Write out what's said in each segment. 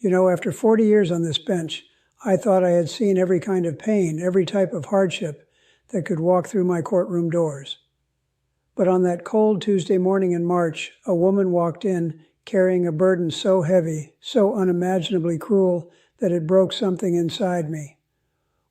After 40 years on this bench, I thought I had seen every kind of pain, every type of hardship that could walk through my courtroom doors. But on that cold Tuesday morning in March, a woman walked in carrying a burden so heavy, so unimaginably cruel, that it broke something inside me.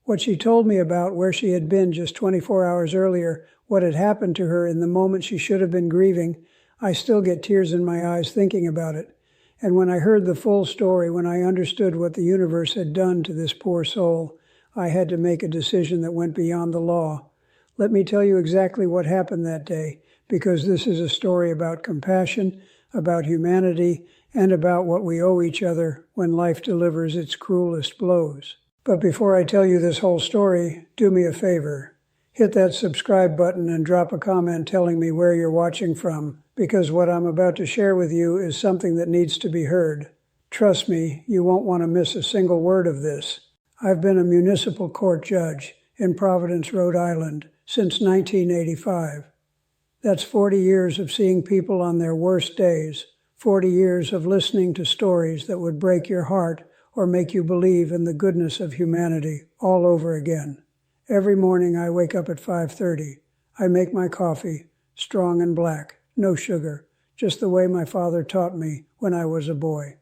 What she told me about where she had been just 24 hours earlier, what had happened to her in the moment she should have been grieving, I still get tears in my eyes thinking about it. And when I heard the full story, when I understood what the universe had done to this poor soul, I had to make a decision that went beyond the law. Let me tell you exactly what happened that day, because this is a story about compassion, about humanity, and about what we owe each other when life delivers its cruelest blows. But before I tell you this whole story, do me a favor. Hit that subscribe button and drop a comment telling me where you're watching from, because what I'm about to share with you is something that needs to be heard. Trust me, you won't want to miss a single word of this. I've been a municipal court judge in Providence, Rhode Island, since 1985. That's 40 years of seeing people on their worst days, 40 years of listening to stories that would break your heart or make you believe in the goodness of humanity all over again. Every morning I wake up at 5:30. I make my coffee, strong and black, no sugar, just the way my father taught me when I was a boy.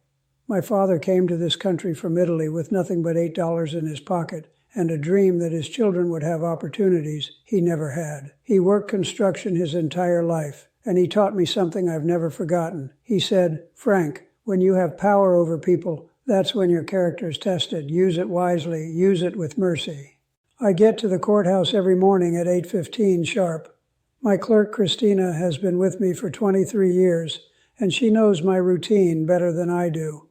My father came to this country from Italy with nothing but $8 in his pocket and a dream that his children would have opportunities he never had. He worked construction his entire life, and he taught me something I've never forgotten. He said, "Frank, when you have power over people, that's when your character is tested. Use it wisely. Use it with mercy." I get to the courthouse every morning at 8:15 sharp. My clerk, Christina, has been with me for 23 years, and she knows my routine better than I do.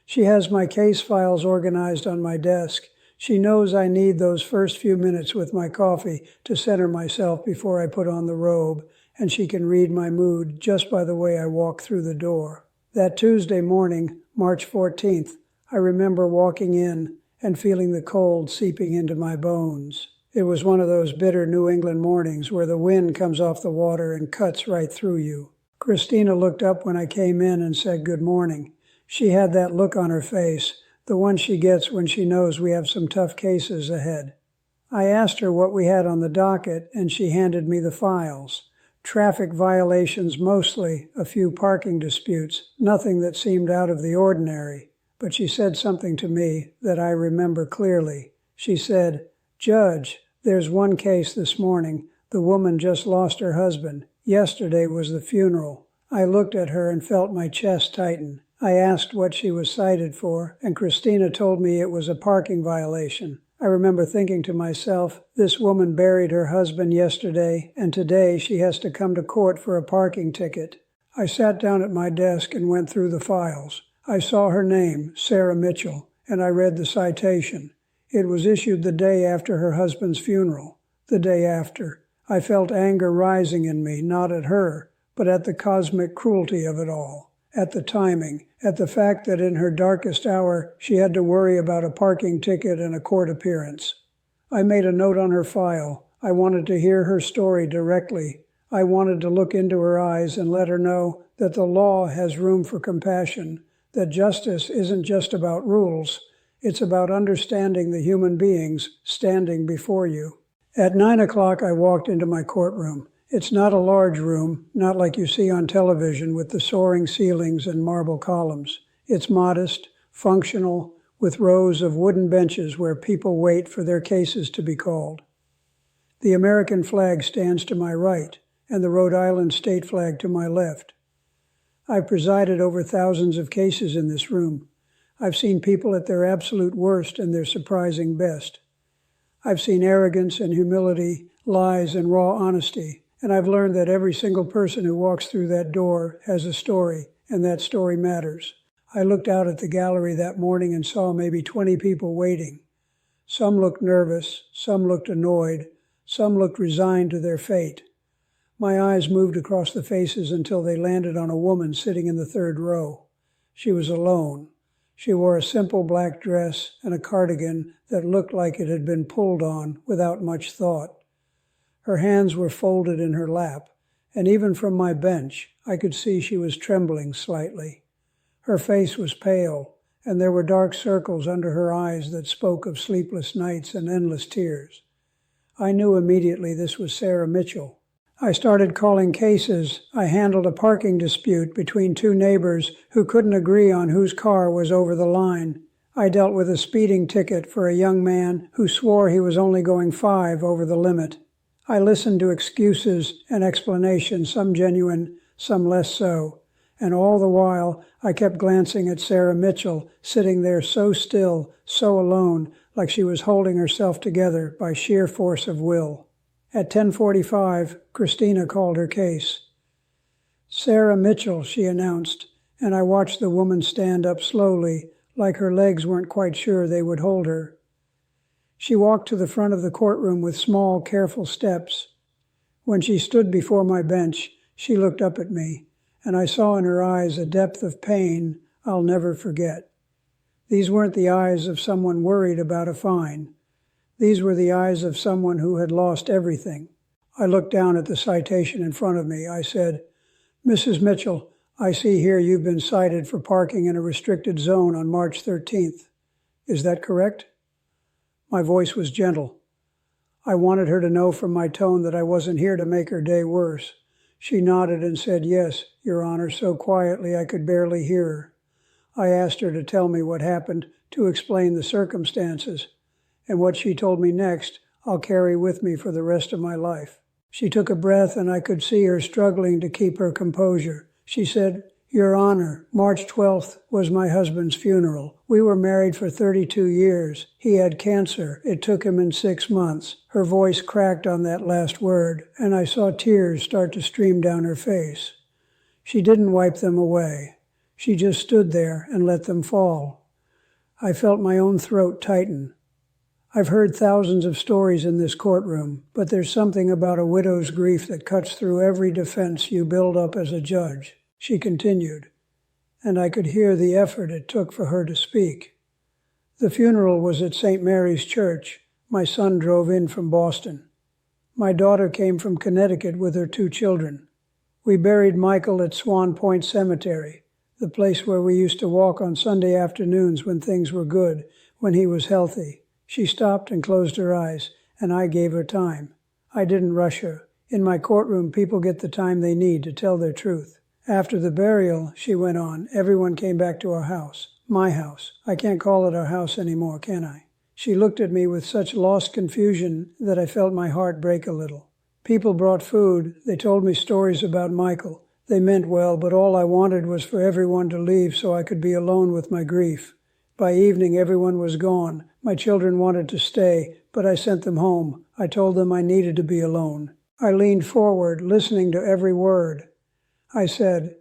She has my case files organized on my desk. She knows I need those first few minutes with my coffee to center myself before I put on the robe, and she can read my mood just by the way I walk through the door. That Tuesday morning, March 14th, I remember walking in and feeling the cold seeping into my bones. It was one of those bitter New England mornings where the wind comes off the water and cuts right through you. Christina looked up when I came in and said good morning. She had that look on her face, the one she gets when she knows we have some tough cases ahead. I asked her what we had on the docket, and she handed me the files. Traffic violations mostly, a few parking disputes, nothing that seemed out of the ordinary. But she said something to me that I remember clearly. She said, "Judge, there's one case this morning. The woman just lost her husband. Yesterday was the funeral." I looked at her and felt my chest tighten. I asked what she was cited for, and Christina told me it was a parking violation. I remember thinking to myself, this woman buried her husband yesterday, and today she has to come to court for a parking ticket. I sat down at my desk and went through the files. I saw her name, Sarah Mitchell, and I read the citation. It was issued the day after her husband's funeral. The day after. I felt anger rising in me, not at her, but at the cosmic cruelty of it all. At the timing, at the fact that in her darkest hour she had to worry about a parking ticket and a court appearance. I made a note on her file. I wanted to hear her story directly. I wanted to look into her eyes and let her know that the law has room for compassion, that justice isn't just about rules, it's about understanding the human beings standing before you. At 9 o'clock I walked into my courtroom. It's not a large room, not like you see on television with the soaring ceilings and marble columns. It's modest, functional, with rows of wooden benches where people wait for their cases to be called. The American flag stands to my right, and the Rhode Island state flag to my left. I've presided over thousands of cases in this room. I've seen people at their absolute worst and their surprising best. I've seen arrogance and humility, lies and raw honesty. And I've learned that every single person who walks through that door has a story, and that story matters. I looked out at the gallery that morning and saw maybe 20 people waiting. Some looked nervous, some looked annoyed, some looked resigned to their fate. My eyes moved across the faces until they landed on a woman sitting in the third row. She was alone. She wore a simple black dress and a cardigan that looked like it had been pulled on without much thought. Her hands were folded in her lap, and even from my bench, I could see she was trembling slightly. Her face was pale, and there were dark circles under her eyes that spoke of sleepless nights and endless tears. I knew immediately this was Sarah Mitchell. I started calling cases. I handled a parking dispute between two neighbors who couldn't agree on whose car was over the line. I dealt with a speeding ticket for a young man who swore he was only going 5 over the limit. I listened to excuses and explanations, some genuine, some less so, and all the while I kept glancing at Sarah Mitchell, sitting there so still, so alone, like she was holding herself together by sheer force of will. At 10:45, Christina called her case. "Sarah Mitchell," she announced, and I watched the woman stand up slowly, like her legs weren't quite sure they would hold her. She walked to the front of the courtroom with small, careful steps. When she stood before my bench, she looked up at me, and I saw in her eyes a depth of pain I'll never forget. These weren't the eyes of someone worried about a fine. These were the eyes of someone who had lost everything. I looked down at the citation in front of me. I said, "Mrs. Mitchell, I see here you've been cited for parking in a restricted zone on March 13th. Is that correct?" My voice was gentle. I wanted her to know from my tone that I wasn't here to make her day worse. She nodded and said, "Yes, Your Honor," so quietly I could barely hear her. I asked her to tell me what happened, to explain the circumstances, and what she told me next I'll carry with me for the rest of my life. She took a breath, and I could see her struggling to keep her composure. She said, "Your Honor, March 12th was my husband's funeral. We were married for 32 years. He had cancer. It took him in 6 months. Her voice cracked on that last word, and I saw tears start to stream down her face. She didn't wipe them away. She just stood there and let them fall. I felt my own throat tighten. I've heard thousands of stories in this courtroom, but there's something about a widow's grief that cuts through every defense you build up as a judge. She continued, and I could hear the effort it took for her to speak. The funeral was at St. Mary's Church. My son drove in from Boston. My daughter came from Connecticut with her 2 children. We buried Michael at Swan Point Cemetery, the place where we used to walk on Sunday afternoons when things were good, when he was healthy. She stopped and closed her eyes, and I gave her time. I didn't rush her. In my courtroom, people get the time they need to tell their truth. After the burial, she went on, everyone came back to our house. My house. I can't call it our house anymore, can I? She looked at me with such lost confusion that I felt my heart break a little. People brought food. They told me stories about Michael. They meant well, but all I wanted was for everyone to leave so I could be alone with my grief. By evening, everyone was gone. My children wanted to stay, but I sent them home. I told them I needed to be alone. I leaned forward, listening to every word. I said,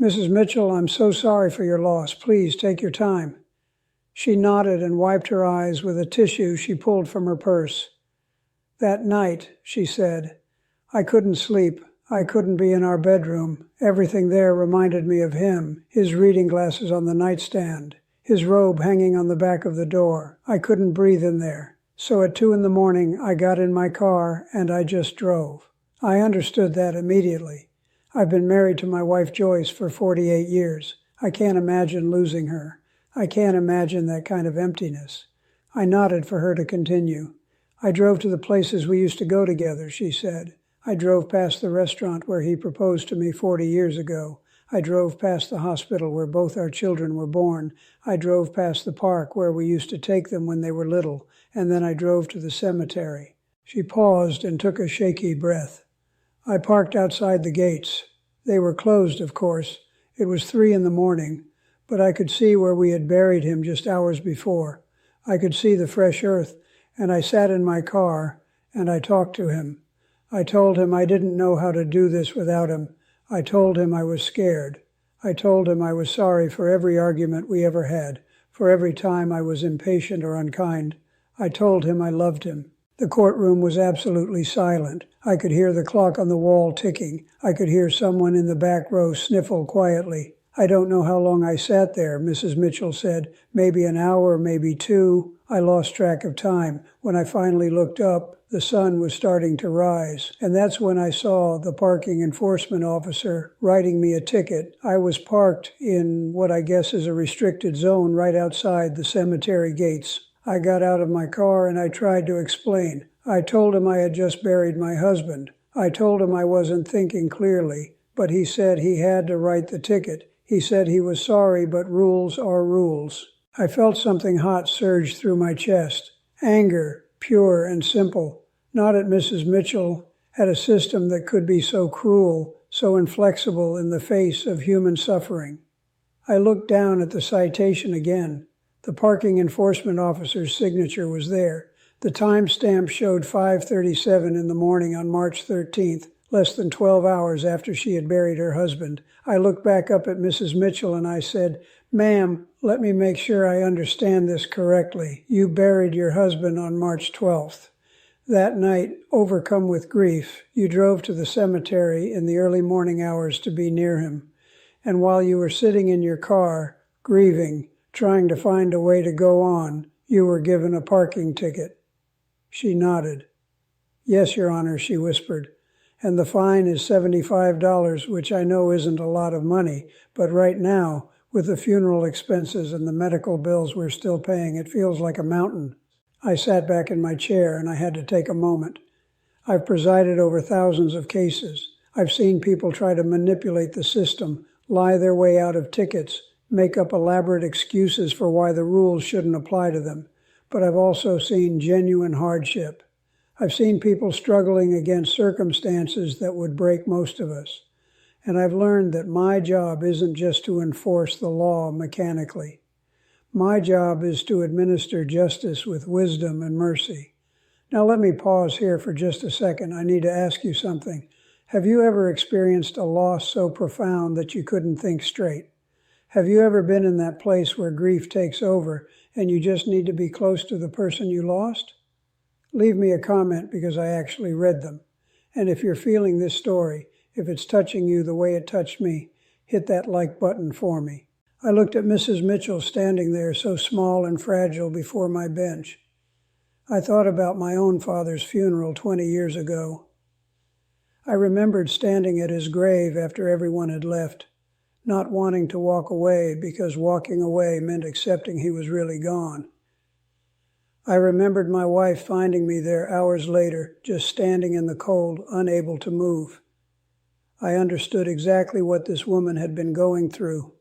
"Mrs. Mitchell, I'm so sorry for your loss. Please take your time." She nodded and wiped her eyes with a tissue she pulled from her purse. "That night," she said, "I couldn't sleep. I couldn't be in our bedroom. Everything there reminded me of him, his reading glasses on the nightstand, his robe hanging on the back of the door. I couldn't breathe in there. So at 2 a.m, I got in my car and I just drove." I understood that immediately. I've been married to my wife Joyce for 48 years. I can't imagine losing her. I can't imagine that kind of emptiness. I nodded for her to continue. "I drove to the places we used to go together," she said. "I drove past the restaurant where he proposed to me 40 years ago. I drove past the hospital where both our children were born. I drove past the park where we used to take them when they were little, and then I drove to the cemetery." She paused and took a shaky breath. "I parked outside the gates. They were closed, of course. It was 3 a.m, but I could see where we had buried him just hours before. I could see the fresh earth, and I sat in my car, and I talked to him. I told him I didn't know how to do this without him. I told him I was scared. I told him I was sorry for every argument we ever had, for every time I was impatient or unkind. I told him I loved him. The courtroom was absolutely silent. I could hear the clock on the wall ticking. I could hear someone in the back row sniffle quietly. I don't know how long I sat there, Mrs. Mitchell said. Maybe an hour, maybe two. I lost track of time. When I finally looked up, the sun was starting to rise, and that's when I saw the parking enforcement officer writing me a ticket. I was parked in what I guess is a restricted zone right outside the cemetery gates. I got out of my car and I tried to explain. I told him I had just buried my husband. I told him I wasn't thinking clearly, but he said he had to write the ticket. He said he was sorry, but rules are rules. I felt something hot surge through my chest. Anger, pure and simple, not at Mrs. Mitchell, at a system that could be so cruel, so inflexible in the face of human suffering. I looked down at the citation again. The parking enforcement officer's signature was there. The timestamp showed 5:37 in the morning on March 13th, less than 12 hours after she had buried her husband. I looked back up at Mrs. Mitchell and I said, "Ma'am, let me make sure I understand this correctly. You buried your husband on March 12th. That night, overcome with grief, you drove to the cemetery in the early morning hours to be near him. And while you were sitting in your car, grieving, trying to find a way to go on, you were given a parking ticket." She nodded. "Yes, Your Honor," she whispered. "And the fine is $75, which I know isn't a lot of money, but right now, with the funeral expenses and the medical bills we're still paying, it feels like a mountain." I sat back in my chair and I had to take a moment. I've presided over thousands of cases. I've seen people try to manipulate the system, lie their way out of tickets, make up elaborate excuses for why the rules shouldn't apply to them. But I've also seen genuine hardship. I've seen people struggling against circumstances that would break most of us. And I've learned that my job isn't just to enforce the law mechanically. My job is to administer justice with wisdom and mercy. Now let me pause here for just a second. I need to ask you something. Have you ever experienced a loss so profound that you couldn't think straight? Have you ever been in that place where grief takes over and you just need to be close to the person you lost? Leave me a comment because I actually read them. And if you're feeling this story, if it's touching you the way it touched me, hit that like button for me. I looked at Mrs. Mitchell standing there so small and fragile before my bench. I thought about my own father's funeral 20 years ago. I remembered standing at his grave after everyone had left, not wanting to walk away because walking away meant accepting he was really gone. I remembered my wife finding me there hours later, just standing in the cold, unable to move. I understood exactly what this woman had been going through.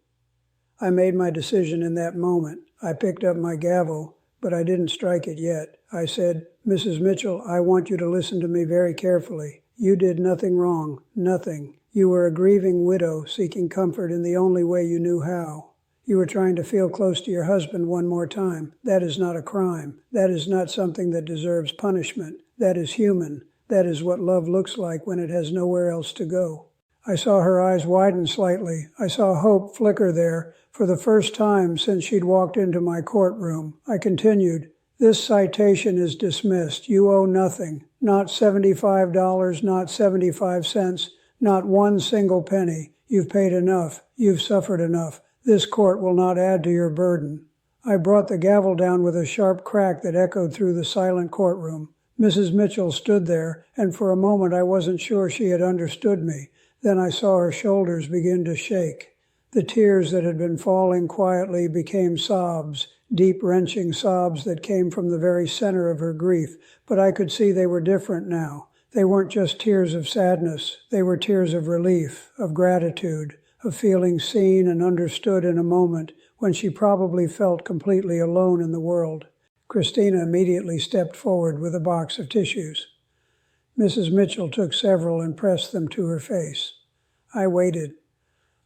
I made my decision in that moment. I picked up my gavel, but I didn't strike it yet. I said, "Mrs. Mitchell, I want you to listen to me very carefully. You did nothing wrong, nothing. You were a grieving widow seeking comfort in the only way you knew how. You were trying to feel close to your husband one more time. That is not a crime. That is not something that deserves punishment. That is human. That is what love looks like when it has nowhere else to go." I saw her eyes widen slightly. I saw hope flicker there for the first time since she'd walked into my courtroom. I continued, "This citation is dismissed. You owe nothing. Not $75, not 75 cents, not one single penny. You've paid enough. You've suffered enough. This court will not add to your burden." I brought the gavel down with a sharp crack that echoed through the silent courtroom. Mrs. Mitchell stood there, and for a moment I wasn't sure she had understood me. Then I saw her shoulders begin to shake. The tears that had been falling quietly became sobs, deep wrenching sobs that came from the very center of her grief. But I could see they were different now. They weren't just tears of sadness. They were tears of relief, of gratitude, of feeling seen and understood in a moment when she probably felt completely alone in the world. Christina immediately stepped forward with a box of tissues. Mrs. Mitchell took several and pressed them to her face. I waited.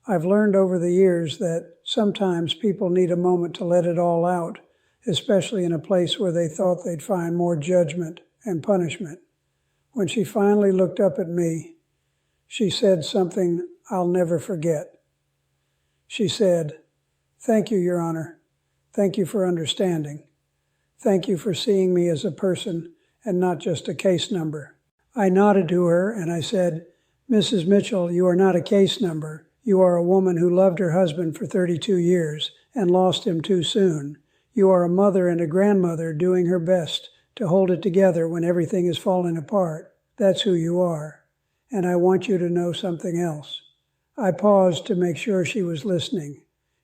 I've learned over the years that sometimes people need a moment to let it all out, especially in a place where they thought they'd find more judgment and punishment. When she finally looked up at me, she said something I'll never forget. She said, "Thank you, Your Honor. Thank you for understanding. Thank you for seeing me as a person and not just a case number." I nodded to her and I said, "Mrs. Mitchell, you are not a case number. You are a woman who loved her husband for 32 years and lost him too soon. You are a mother and a grandmother doing her best to hold it together when everything is falling apart. That's who you are. And I want you to know something else." I paused to make sure she was listening.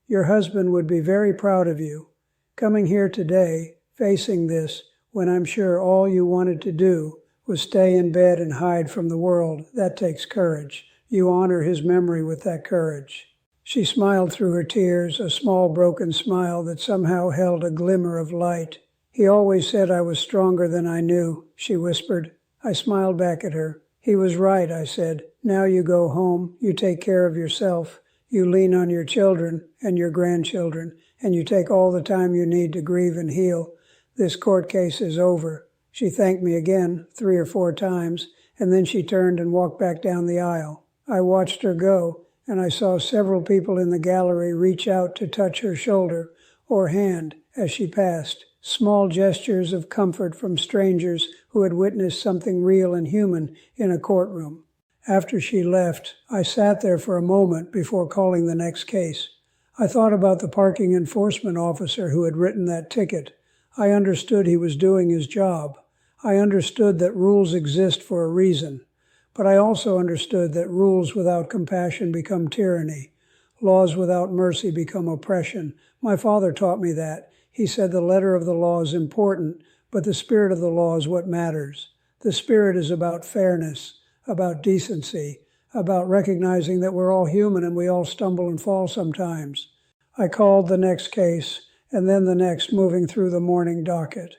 "Your husband would be very proud of you. Coming here today, facing this, when I'm sure all you wanted to do was stay in bed and hide from the world, that takes courage. You honor his memory with that courage." She smiled through her tears, a small broken smile that somehow held a glimmer of light. "He always said I was stronger than I knew," she whispered. I smiled back at her. "He was right," I said. "Now you go home, you take care of yourself, you lean on your children and your grandchildren, and you take all the time you need to grieve and heal. This court case is over." She thanked me again 3 or 4 times, and then she turned and walked back down the aisle. I watched her go, and I saw several people in the gallery reach out to touch her shoulder or hand as she passed. Small gestures of comfort from strangers who had witnessed something real and human in a courtroom. After she left, I sat there for a moment before calling the next case. I thought about the parking enforcement officer who had written that ticket. I understood he was doing his job. I understood that rules exist for a reason. But I also understood that rules without compassion become tyranny. Laws without mercy become oppression. My father taught me that. He said the letter of the law is important, but the spirit of the law is what matters. The spirit is about fairness, about decency, about recognizing that we're all human and we all stumble and fall sometimes. I called the next case, and then the next, moving through the morning docket.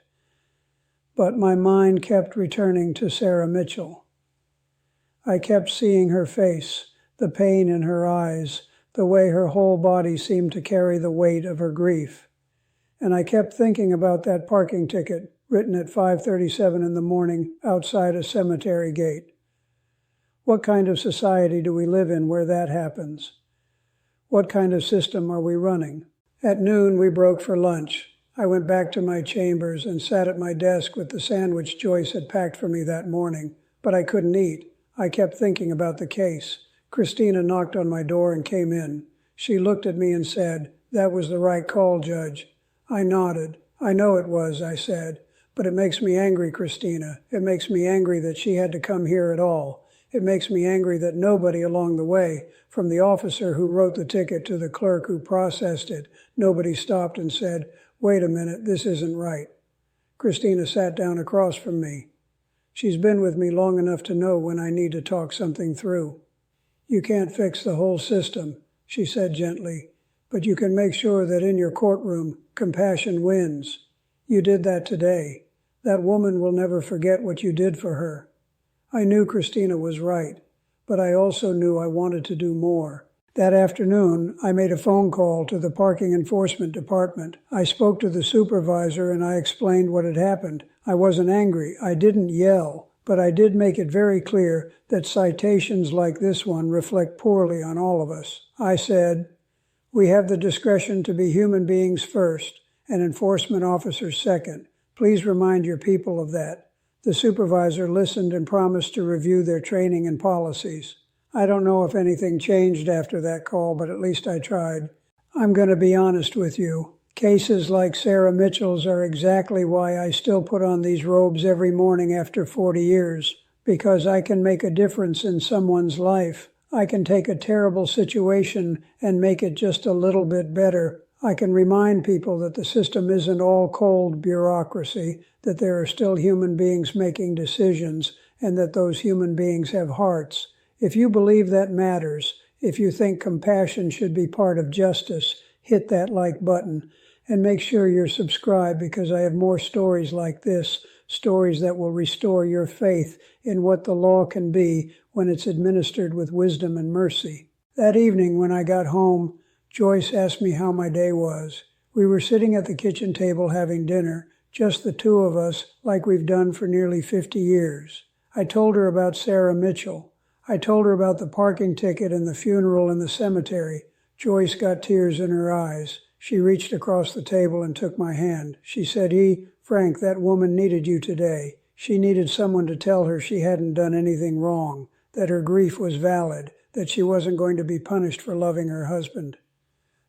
But my mind kept returning to Sarah Mitchell. I kept seeing her face, the pain in her eyes, the way her whole body seemed to carry the weight of her grief. And I kept thinking about that parking ticket written at 5:37 in the morning outside a cemetery gate. What kind of society do we live in where that happens? What kind of system are we running? At noon, we broke for lunch. I went back to my chambers and sat at my desk with the sandwich Joyce had packed for me that morning, but I couldn't eat. I kept thinking about the case. Christina knocked on my door and came in. She looked at me and said, "That was the right call, Judge." I nodded. "I know it was," I said. "But it makes me angry, Christina. It makes me angry that she had to come here at all. It makes me angry that nobody along the way, from the officer who wrote the ticket to the clerk who processed it, nobody stopped and said, 'Wait a minute, this isn't right.'" Christina sat down across from me. She's been with me long enough to know when I need to talk something through. "You can't fix the whole system," she said gently, "but you can make sure that in your courtroom, compassion wins. You did that today. That woman will never forget what you did for her." I knew Christina was right, but I also knew I wanted to do more. That afternoon, I made a phone call to the parking enforcement department. I spoke to the supervisor and I explained what had happened. I wasn't angry. I didn't yell, but I did make it very clear that citations like this one reflect poorly on all of us. I said, "We have the discretion to be human beings first and enforcement officers second. Please remind your people of that." The supervisor listened and promised to review their training and policies. I don't know if anything changed after that call, but at least I tried. I'm going to be honest with you. Cases like Sarah Mitchell's are exactly why I still put on these robes every morning after 40 years, because I can make a difference in someone's life. I can take a terrible situation and make it just a little bit better. I can remind people that the system isn't all cold bureaucracy, that there are still human beings making decisions, and that those human beings have hearts. If you believe that matters, if you think compassion should be part of justice, hit that like button, and make sure you're subscribed, because I have more stories like this, stories that will restore your faith in what the law can be when it's administered with wisdom and mercy. That evening when I got home, Joyce asked me how my day was. We were sitting at the kitchen table having dinner, just the two of us, like we've done for nearly 50 years. I told her about Sarah Mitchell. I told her about the parking ticket and the funeral in the cemetery. Joyce got tears in her eyes. She reached across the table and took my hand. She said, Frank, that woman needed you today. She needed someone to tell her she hadn't done anything wrong, that her grief was valid, that she wasn't going to be punished for loving her husband.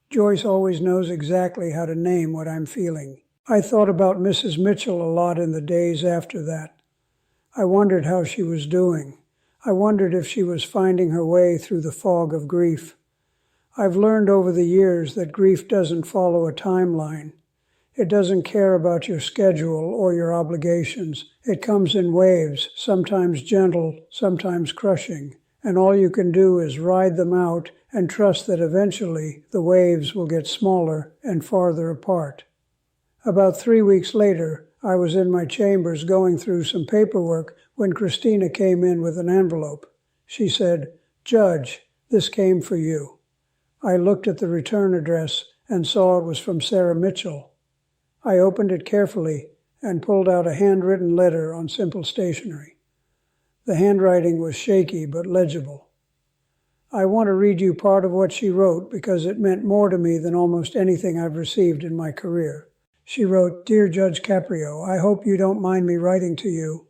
Joyce always knows exactly how to name what I'm feeling. I thought about Mrs. Mitchell a lot in the days after that. I wondered how she was doing. I wondered if she was finding her way through the fog of grief. I've learned over the years that grief doesn't follow a timeline. It doesn't care about your schedule or your obligations. It comes in waves, sometimes gentle, sometimes crushing, and all you can do is ride them out and trust that eventually the waves will get smaller and farther apart. About 3 weeks later, I was in my chambers going through some paperwork when Christina came in with an envelope. She said, "Judge, this came for you." I looked at the return address and saw it was from Sarah Mitchell. I opened it carefully and pulled out a handwritten letter on simple stationery. The handwriting was shaky but legible. I want to read you part of what she wrote because it meant more to me than almost anything I've received in my career. She wrote, "Dear Judge Caprio, I hope you don't mind me writing to you.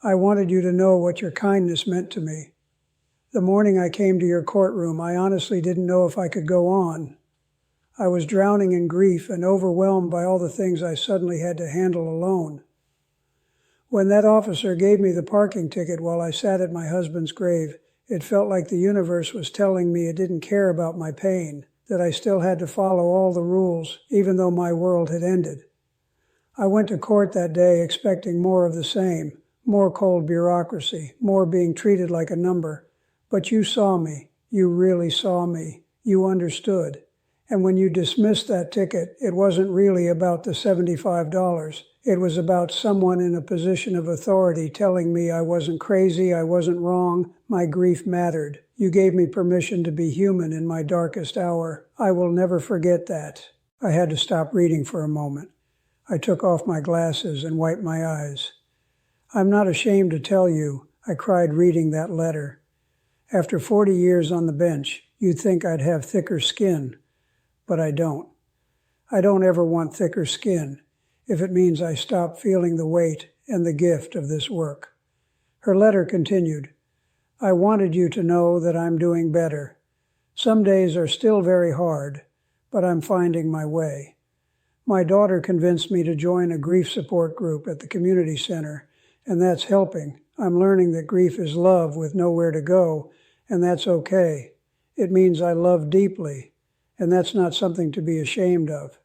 I wanted you to know what your kindness meant to me. The morning I came to your courtroom, I honestly didn't know if I could go on. I was drowning in grief and overwhelmed by all the things I suddenly had to handle alone. When that officer gave me the parking ticket while I sat at my husband's grave, it felt like the universe was telling me it didn't care about my pain, that I still had to follow all the rules, even though my world had ended. I went to court that day expecting more of the same, more cold bureaucracy, more being treated like a number. But you saw me. You really saw me. You understood. And when you dismissed that ticket, it wasn't really about the $75. It was about someone in a position of authority telling me I wasn't crazy, I wasn't wrong, my grief mattered. You gave me permission to be human in my darkest hour. I will never forget that." I had to stop reading for a moment. I took off my glasses and wiped my eyes. I'm not ashamed to tell you, I cried reading that letter. After 40 years on the bench, you'd think I'd have thicker skin, but I don't. I don't ever want thicker skin, if it means I stop feeling the weight and the gift of this work. Her letter continued, "I wanted you to know that I'm doing better. Some days are still very hard, but I'm finding my way. My daughter convinced me to join a grief support group at the community center, and that's helping. I'm learning that grief is love with nowhere to go, and that's okay. It means I love deeply, and that's not something to be ashamed of.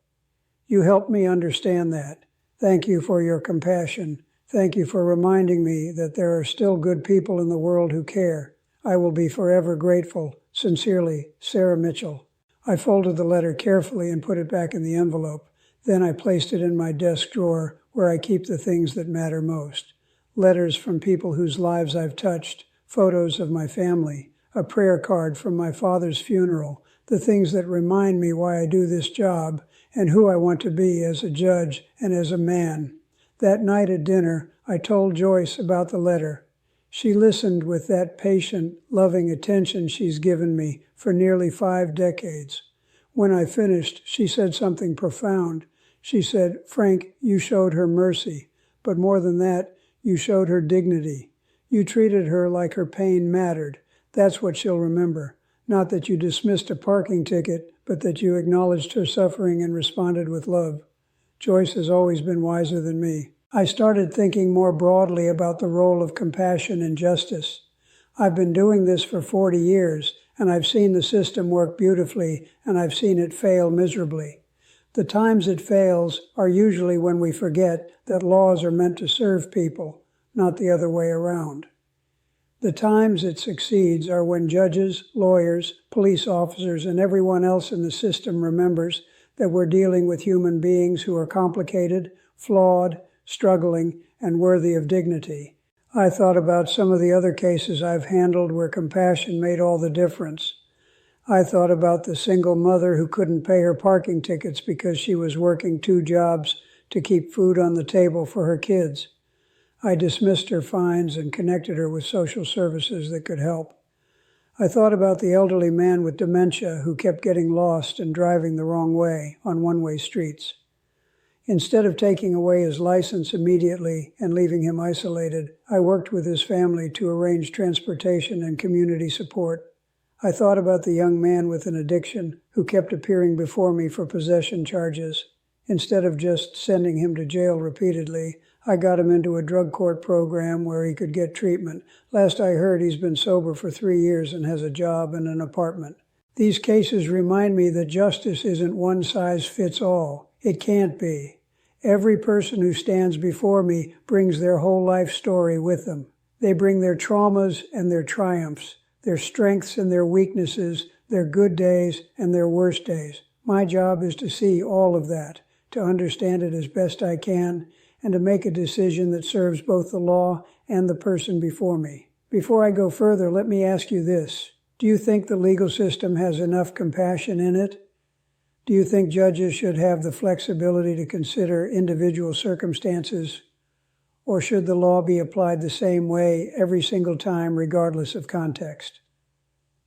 You helped me understand that. Thank you for your compassion. Thank you for reminding me that there are still good people in the world who care. I will be forever grateful. Sincerely, Sarah Mitchell." I folded the letter carefully and put it back in the envelope. Then I placed it in my desk drawer where I keep the things that matter most. Letters from people whose lives I've touched, photos of my family, a prayer card from my father's funeral, the things that remind me why I do this job and who I want to be as a judge and as a man. That night at dinner, I told Joyce about the letter. She listened with that patient, loving attention she's given me for nearly 5 decades. When I finished, she said something profound. She said, "Frank, you showed her mercy, but more than that, you showed her dignity. You treated her like her pain mattered. That's what she'll remember. Not that you dismissed a parking ticket, but that you acknowledged her suffering and responded with love." Joyce has always been wiser than me. I started thinking more broadly about the role of compassion and justice. I've been doing this for 40 years, and I've seen the system work beautifully, and I've seen it fail miserably. The times it fails are usually when we forget that laws are meant to serve people, not the other way around. The times it succeeds are when judges, lawyers, police officers, and everyone else in the system remembers that we're dealing with human beings who are complicated, flawed, struggling, and worthy of dignity. I thought about some of the other cases I've handled where compassion made all the difference. I thought about the single mother who couldn't pay her parking tickets because she was working 2 jobs to keep food on the table for her kids. I dismissed her fines and connected her with social services that could help. I thought about the elderly man with dementia who kept getting lost and driving the wrong way on one-way streets. Instead of taking away his license immediately and leaving him isolated, I worked with his family to arrange transportation and community support. I thought about the young man with an addiction who kept appearing before me for possession charges. Instead of just sending him to jail repeatedly, I got him into a drug court program where he could get treatment. Last I heard, he's been sober for 3 years and has a job and an apartment. These cases remind me that justice isn't one size fits all. It can't be. Every person who stands before me brings their whole life story with them. They bring their traumas and their triumphs, their strengths and their weaknesses, their good days and their worst days. My job is to see all of that, to understand it as best I can, and to make a decision that serves both the law and the person before me. Before I go further, let me ask you this. Do you think the legal system has enough compassion in it? Do you think judges should have the flexibility to consider individual circumstances? Or should the law be applied the same way every single time, regardless of context?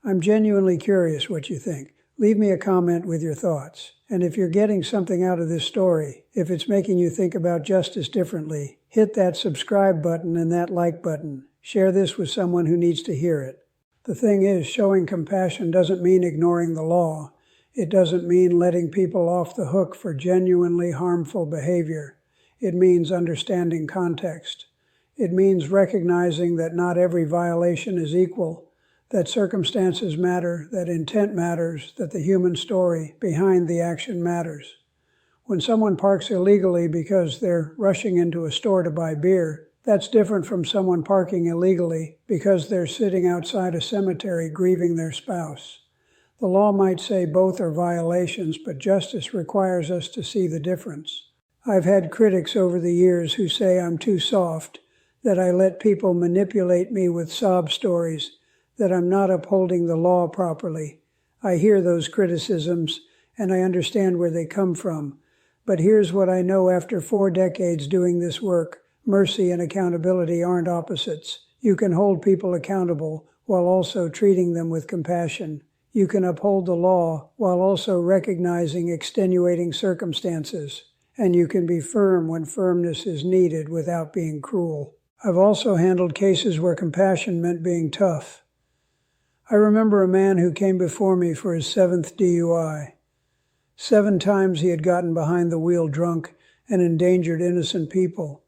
I'm genuinely curious what you think. Leave me a comment with your thoughts. And if you're getting something out of this story, if it's making you think about justice differently, hit that subscribe button and that like button. Share this with someone who needs to hear it. The thing is, showing compassion doesn't mean ignoring the law. It doesn't mean letting people off the hook for genuinely harmful behavior. It means understanding context. It means recognizing that not every violation is equal, that circumstances matter, that intent matters, that the human story behind the action matters. When someone parks illegally because they're rushing into a store to buy beer, that's different from someone parking illegally because they're sitting outside a cemetery grieving their spouse. The law might say both are violations, but justice requires us to see the difference. I've had critics over the years who say I'm too soft, that I let people manipulate me with sob stories, that I'm not upholding the law properly. I hear those criticisms, and I understand where they come from. But here's what I know after 4 decades doing this work. Mercy and accountability aren't opposites. You can hold people accountable while also treating them with compassion. You can uphold the law while also recognizing extenuating circumstances. And you can be firm when firmness is needed without being cruel. I've also handled cases where compassion meant being tough. I remember a man who came before me for his 7th DUI. 7 times he had gotten behind the wheel drunk and endangered innocent people.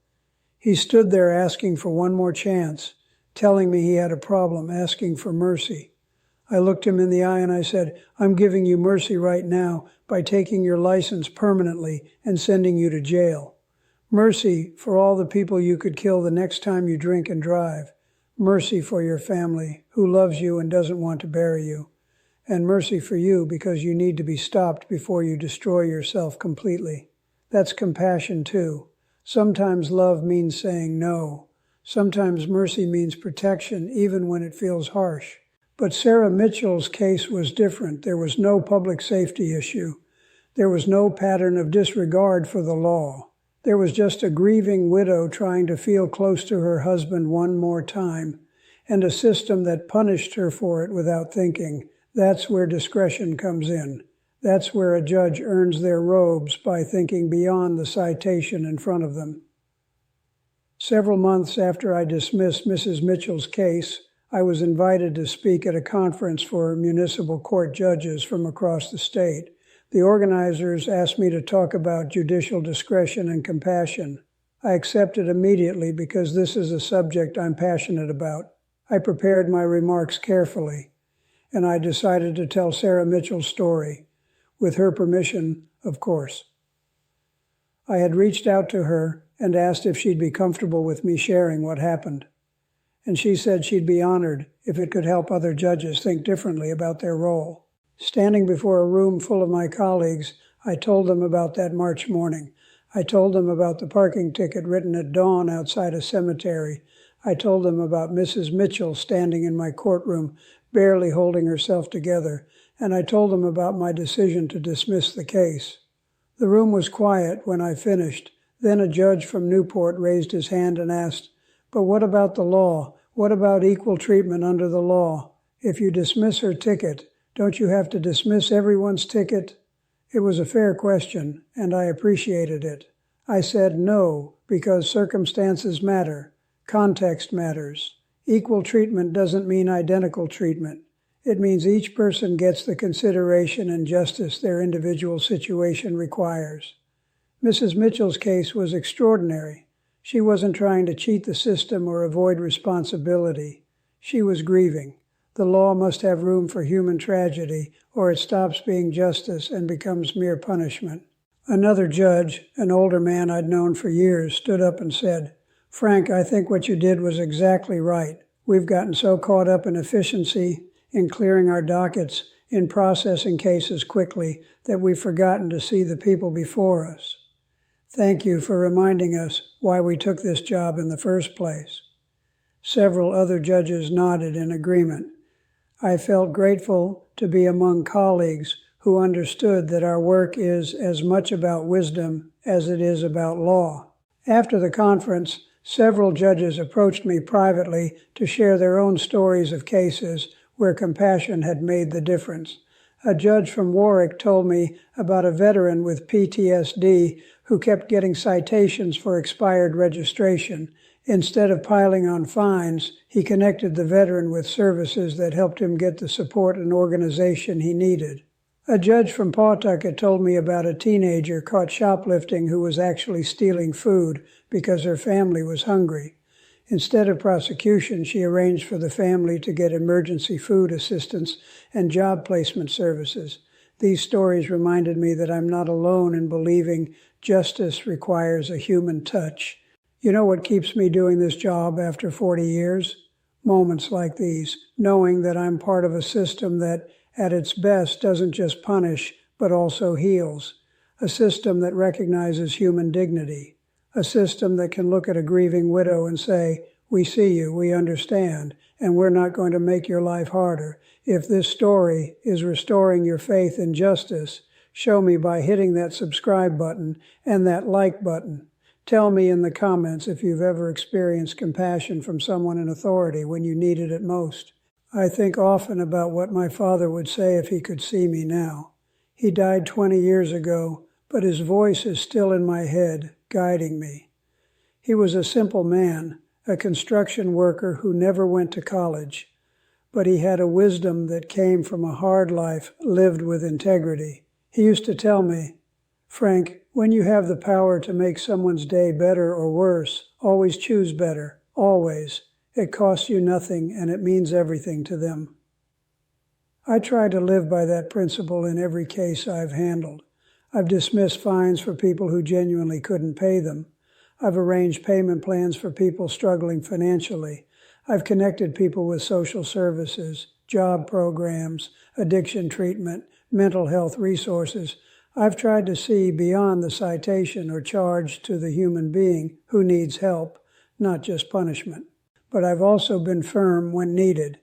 He stood there asking for one more chance, telling me he had a problem, asking for mercy. I looked him in the eye and I said, I'm giving you mercy right now by taking your license permanently and sending you to jail. Mercy for all the people you could kill the next time you drink and drive. Mercy for your family who loves you and doesn't want to bury you. And mercy for you because you need to be stopped before you destroy yourself completely. That's compassion too. Sometimes love means saying no. Sometimes mercy means protection even when it feels harsh. But Sarah Mitchell's case was different. There was no public safety issue. There was no pattern of disregard for the law. There was just a grieving widow trying to feel close to her husband one more time, and a system that punished her for it without thinking. That's where discretion comes in. That's where a judge earns their robes by thinking beyond the citation in front of them. Several months after I dismissed Mrs. Mitchell's case, I was invited to speak at a conference for municipal court judges from across the state. The organizers asked me to talk about judicial discretion and compassion. I accepted immediately because this is a subject I'm passionate about. I prepared my remarks carefully, and I decided to tell Sarah Mitchell's story, with her permission, of course. I had reached out to her and asked if she'd be comfortable with me sharing what happened. And she said she'd be honored if it could help other judges think differently about their role. Standing before a room full of my colleagues, I told them about that March morning. I told them about the parking ticket written at dawn outside a cemetery. I told them about Mrs. Mitchell standing in my courtroom, barely holding herself together. And I told them about my decision to dismiss the case. The room was quiet when I finished. Then a judge from Newport raised his hand and asked, "But what about the law? What about equal treatment under the law? If you dismiss her ticket, don't you have to dismiss everyone's ticket?" It was a fair question, and I appreciated it. I said no, because circumstances matter. Context matters. Equal treatment doesn't mean identical treatment. It means each person gets the consideration and justice their individual situation requires. Mrs. Mitchell's case was extraordinary. She wasn't trying to cheat the system or avoid responsibility. She was grieving. The law must have room for human tragedy, or it stops being justice and becomes mere punishment. Another judge, an older man I'd known for years, stood up and said, "Frank, I think what you did was exactly right. We've gotten so caught up in efficiency, in clearing our dockets, in processing cases quickly, that we've forgotten to see the people before us. Thank you for reminding us why we took this job in the first place." Several other judges nodded in agreement. I felt grateful to be among colleagues who understood that our work is as much about wisdom as it is about law. After the conference, several judges approached me privately to share their own stories of cases where compassion had made the difference. A judge from Warwick told me about a veteran with PTSD who kept getting citations for expired registration. Instead of piling on fines, he connected the veteran with services that helped him get the support and organization he needed. A judge from Pawtucket told me about a teenager caught shoplifting who was actually stealing food because her family was hungry. Instead of prosecution, she arranged for the family to get emergency food assistance and job placement services. These stories reminded me that I'm not alone in believing justice requires a human touch. You know what keeps me doing this job after 40 years? Moments like these, knowing that I'm part of a system that, at its best, doesn't just punish, but also heals. A system that recognizes human dignity. A system that can look at a grieving widow and say, "We see you, we understand, and we're not going to make your life harder. If this story is restoring your faith in justice, show me by hitting that subscribe button and that like button. Tell me in the comments if you've ever experienced compassion from someone in authority when you needed it most." I think often about what my father would say if he could see me now. He died 20 years ago, but his voice is still in my head, guiding me. He was a simple man, a construction worker who never went to college, but he had a wisdom that came from a hard life lived with integrity. He used to tell me, "Frank, when you have the power to make someone's day better or worse, always choose better, always. It costs you nothing and it means everything to them." I try to live by that principle in every case I've handled. I've dismissed fines for people who genuinely couldn't pay them. I've arranged payment plans for people struggling financially. I've connected people with social services, job programs, addiction treatment, mental health resources. I've tried to see beyond the citation or charge to the human being who needs help, not just punishment. But I've also been firm when needed.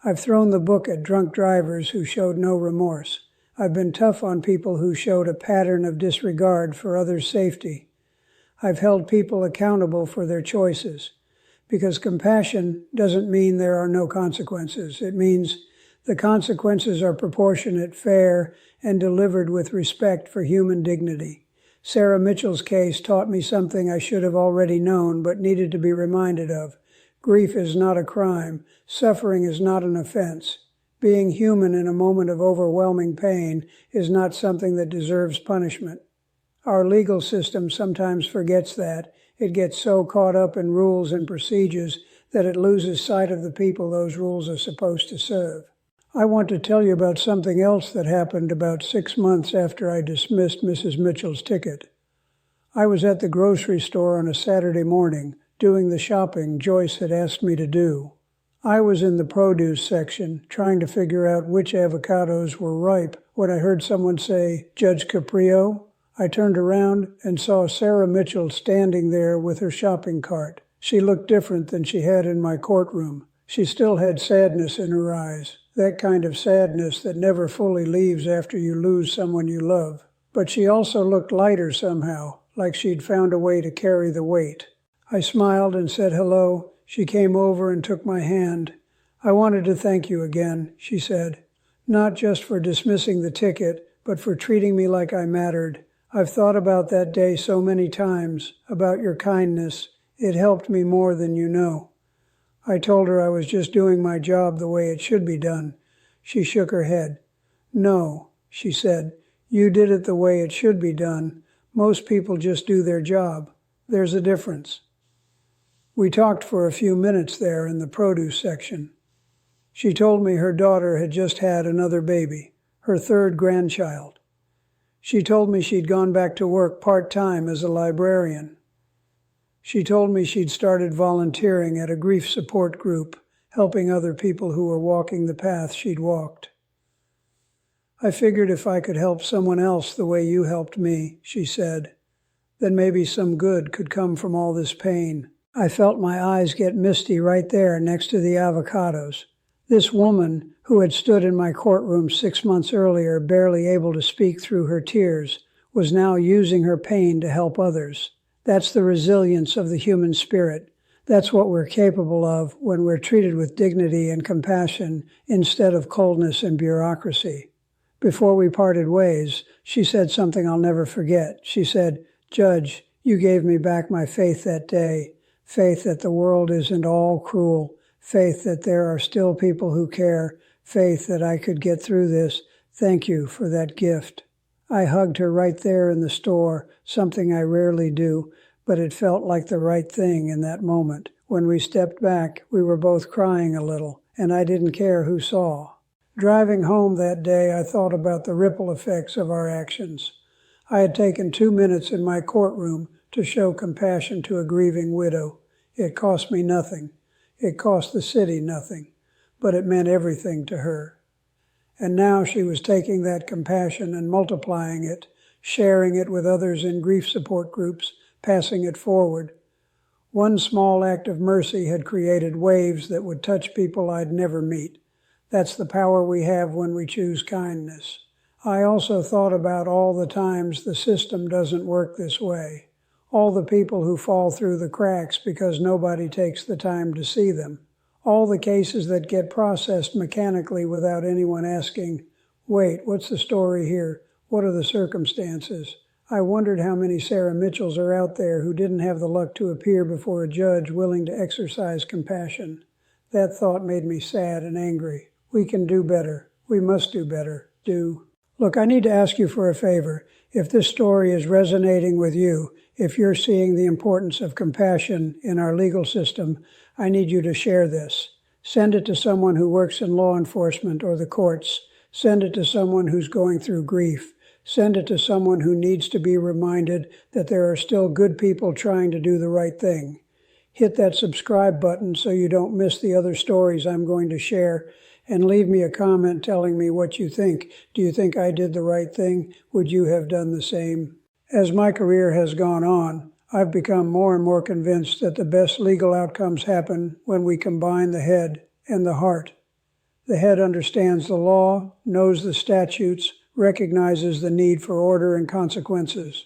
I've thrown the book at drunk drivers who showed no remorse. I've been tough on people who showed a pattern of disregard for others' safety. I've held people accountable for their choices. Because compassion doesn't mean there are no consequences. It means the consequences are proportionate, fair, and delivered with respect for human dignity. Sarah Mitchell's case taught me something I should have already known but needed to be reminded of. Grief is not a crime. Suffering is not an offense. Being human in a moment of overwhelming pain is not something that deserves punishment. Our legal system sometimes forgets that. It gets so caught up in rules and procedures that it loses sight of the people those rules are supposed to serve. I want to tell you about something else that happened about 6 months after I dismissed Mrs. Mitchell's ticket. I was at the grocery store on a Saturday morning, doing the shopping Joyce had asked me to do. I was in the produce section, trying to figure out which avocados were ripe, when I heard someone say, "Judge Caprio?" I turned around and saw Sarah Mitchell standing there with her shopping cart. She looked different than she had in my courtroom. She still had sadness in her eyes, that kind of sadness that never fully leaves after you lose someone you love. But she also looked lighter somehow, like she'd found a way to carry the weight. I smiled and said hello. She came over and took my hand. "I wanted to thank you again," she said. "Not just for dismissing the ticket, but for treating me like I mattered. I've thought about that day so many times, about your kindness. It helped me more than you know." I told her I was just doing my job the way it should be done. She shook her head. No, she said, you did it the way it should be done. Most people just do their job. There's a difference. We talked for a few minutes there in the produce section. She told me her daughter had just had another baby, her third grandchild. She told me she'd gone back to work part-time as a librarian. She told me she'd started volunteering at a grief support group, helping other people who were walking the path she'd walked. I figured if I could help someone else the way you helped me, she said, then maybe some good could come from all this pain. I felt my eyes get misty right there next to the avocados. This woman, who had stood in my courtroom 6 months earlier, barely able to speak through her tears, was now using her pain to help others. That's the resilience of the human spirit. That's what we're capable of when we're treated with dignity and compassion instead of coldness and bureaucracy. Before we parted ways, she said something I'll never forget. She said, "Judge, you gave me back my faith that day, faith that the world isn't all cruel, faith that there are still people who care, faith that I could get through this. Thank you for that gift." I hugged her right there in the store, something I rarely do, but it felt like the right thing in that moment. When we stepped back, we were both crying a little, and I didn't care who saw. Driving home that day, I thought about the ripple effects of our actions. I had taken 2 minutes in my courtroom to show compassion to a grieving widow. It cost me nothing. It cost the city nothing, but it meant everything to her. And now she was taking that compassion and multiplying it, sharing it with others in grief support groups, passing it forward. One small act of mercy had created waves that would touch people I'd never meet. That's the power we have when we choose kindness. I also thought about all the times the system doesn't work this way. All the people who fall through the cracks because nobody takes the time to see them. All the cases that get processed mechanically without anyone asking, wait, what's the story here? What are the circumstances? I wondered how many Sarah Mitchells are out there who didn't have the luck to appear before a judge willing to exercise compassion. That thought made me sad and angry. We can do better. We must do better. Look, I need to ask you for a favor. If this story is resonating with you, if you're seeing the importance of compassion in our legal system, I need you to share this. Send it to someone who works in law enforcement or the courts. Send it to someone who's going through grief. Send it to someone who needs to be reminded that there are still good people trying to do the right thing. Hit that subscribe button so you don't miss the other stories I'm going to share, and leave me a comment telling me what you think. Do you think I did the right thing? Would you have done the same? As my career has gone on, I've become more and more convinced that the best legal outcomes happen when we combine the head and the heart. The head understands the law, knows the statutes, recognizes the need for order and consequences.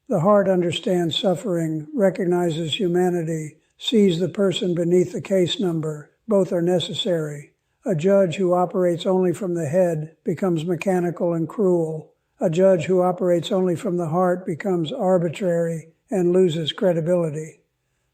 The heart understands suffering, recognizes humanity, sees the person beneath the case number. Both are necessary. A judge who operates only from the head becomes mechanical and cruel. A judge who operates only from the heart becomes arbitrary and loses credibility.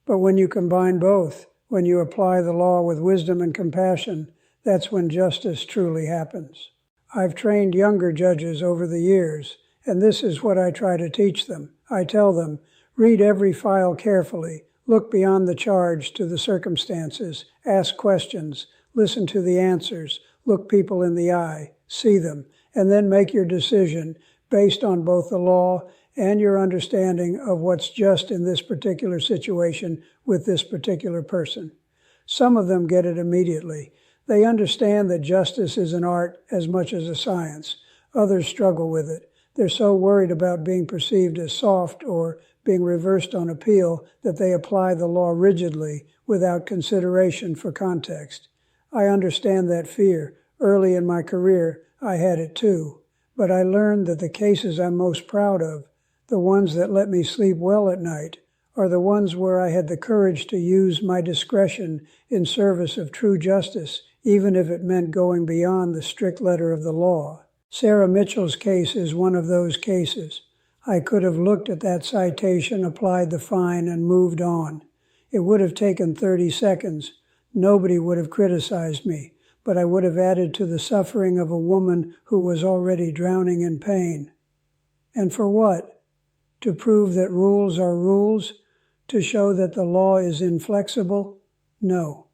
But when you combine both, when you apply the law with wisdom and compassion, that's when justice truly happens. I've trained younger judges over the years, and this is what I try to teach them. I tell them, read every file carefully, look beyond the charge to the circumstances, ask questions, listen to the answers, look people in the eye, see them, and then make your decision based on both the law and your understanding of what's just in this particular situation with this particular person. Some of them get it immediately. They understand that justice is an art as much as a science. Others struggle with it. They're so worried about being perceived as soft or being reversed on appeal that they apply the law rigidly without consideration for context. I understand that fear. Early in my career, I had it too. But I learned that the cases I'm most proud of, the ones that let me sleep well at night, are the ones where I had the courage to use my discretion in service of true justice, even if it meant going beyond the strict letter of the law. Sarah Mitchell's case is one of those cases. I could have looked at that citation, applied the fine, and moved on. It would have taken 30 seconds. Nobody would have criticized me, but I would have added to the suffering of a woman who was already drowning in pain. And for what? To prove that rules are rules? To show that the law is inflexible? No.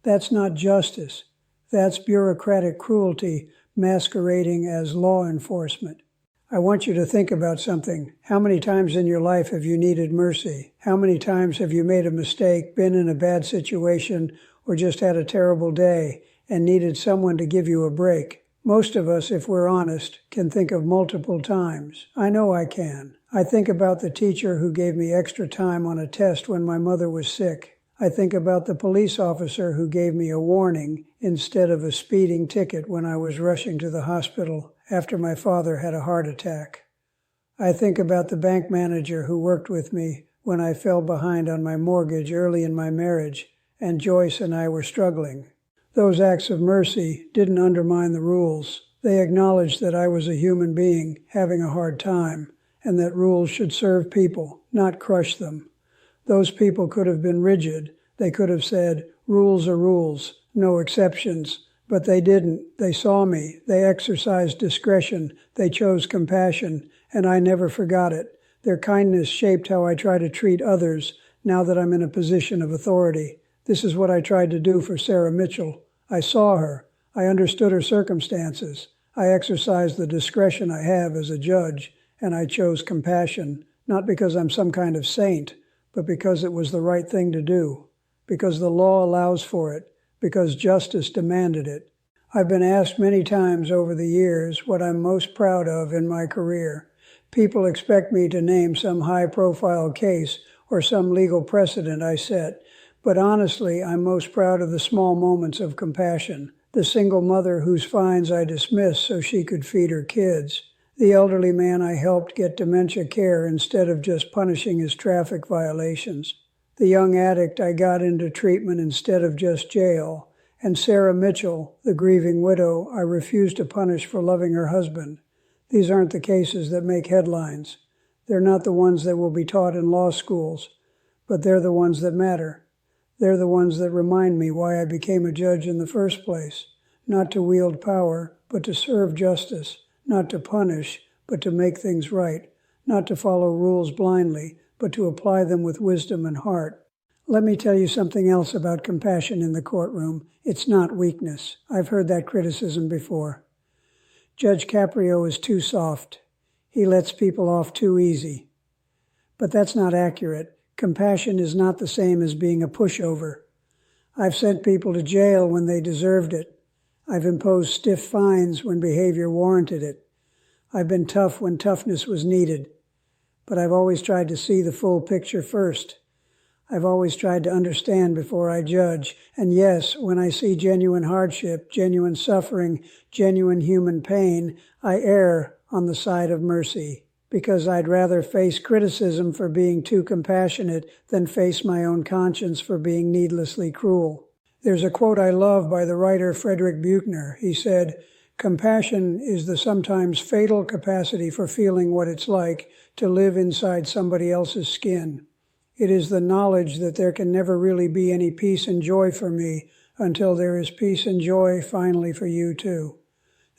That's not justice. That's bureaucratic cruelty masquerading as law enforcement. I want you to think about something. How many times in your life have you needed mercy? How many times have you made a mistake, been in a bad situation, or just had a terrible day and needed someone to give you a break? Most of us, if we're honest, can think of multiple times. I know I can. I think about the teacher who gave me extra time on a test when my mother was sick. I think about the police officer who gave me a warning instead of a speeding ticket when I was rushing to the hospital after my father had a heart attack. I think about the bank manager who worked with me when I fell behind on my mortgage early in my marriage and Joyce and I were struggling. Those acts of mercy didn't undermine the rules. They acknowledged that I was a human being having a hard time and that rules should serve people, not crush them. Those people could have been rigid. They could have said, rules are rules, no exceptions. But they didn't. They saw me. They exercised discretion. They chose compassion, and I never forgot it. Their kindness shaped how I try to treat others now that I'm in a position of authority. This is what I tried to do for Sarah Mitchell. I saw her. I understood her circumstances. I exercised the discretion I have as a judge, and I chose compassion, not because I'm some kind of saint, but because it was the right thing to do, because the law allows for it, because justice demanded it. I've been asked many times over the years what I'm most proud of in my career. People expect me to name some high-profile case or some legal precedent I set, but honestly, I'm most proud of the small moments of compassion. The single mother whose fines I dismissed so she could feed her kids. The elderly man I helped get dementia care instead of just punishing his traffic violations. The young addict I got into treatment instead of just jail. And Sarah Mitchell, the grieving widow I refused to punish for loving her husband. These aren't the cases that make headlines. They're not the ones that will be taught in law schools, but they're the ones that matter. They're the ones that remind me why I became a judge in the first place. Not to wield power, but to serve justice. Not to punish, but to make things right. Not to follow rules blindly, but to apply them with wisdom and heart. Let me tell you something else about compassion in the courtroom. It's not weakness. I've heard that criticism before. Judge Caprio is too soft. He lets people off too easy. But that's not accurate. Compassion is not the same as being a pushover. I've sent people to jail when they deserved it. I've imposed stiff fines when behavior warranted it. I've been tough when toughness was needed. But I've always tried to see the full picture first. I've always tried to understand before I judge. And yes, when I see genuine hardship, genuine suffering, genuine human pain, I err on the side of mercy, because I'd rather face criticism for being too compassionate than face my own conscience for being needlessly cruel. There's a quote I love by the writer Frederick Buechner. He said, "Compassion is the sometimes fatal capacity for feeling what it's like to live inside somebody else's skin. It is the knowledge that there can never really be any peace and joy for me until there is peace and joy finally for you too."